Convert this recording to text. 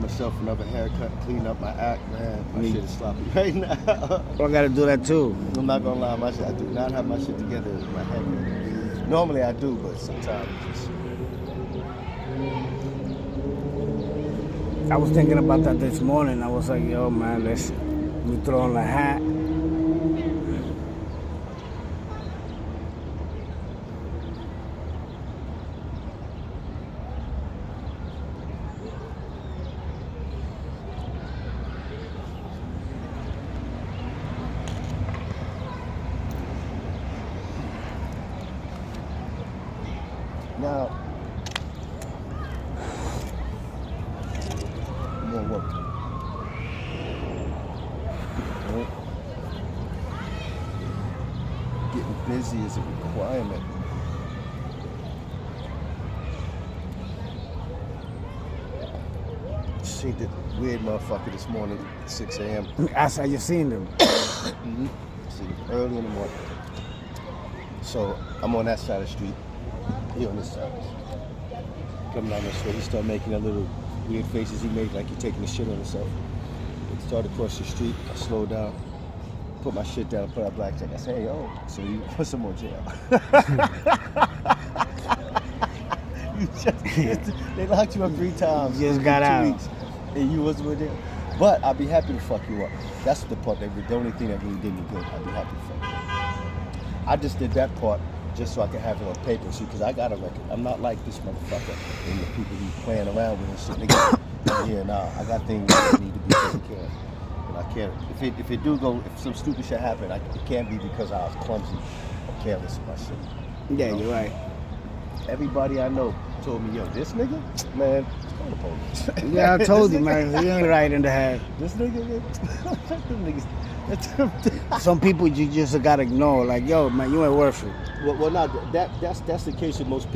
myself another haircut, clean up my act, man. My shit is sloppy right now. I gotta do that too. I'm not gonna lie, I do not have my shit together with my haircut. Normally I do, but sometimes it's just... I was thinking about that this morning. I was like, yo, man, let me throw on a hat. Now, more work. Right? Getting busy is a requirement. See the weird motherfucker this morning at 6 a.m. I saw you seen them. Mm-hmm. See him early in the morning. So I'm on that side of the street. He on this side. Coming down this way, he started making a little weird faces he made like he taking a shit on himself. He started across the street. I slowed down, put my shit down, put out blackjack. I said, hey, yo, so you put some more jail. They locked you up 3 times. You just got out. 2 weeks, and you wasn't there. But I'd be happy to fuck you up. That's the part the only thing that really did me good. I'd be happy to fuck you up. I just did that part just so I could have it on paper. See, because I got a record. I'm not like this motherfucker and the people who playing around with and shit. Nigga, yeah, nah, I got things that need to be taken care of. And I can't, if it do go, if some stupid shit happen, it can't be because I was clumsy or careless about shit. Yeah, you're right. Everybody I know told me, yo, this nigga, man, call the police. Yeah, I told you, man, he ain't right in the head. This nigga, them niggas. Some people you just gotta ignore, like, yo, man, you ain't worth it. Well, not that's the case with most people.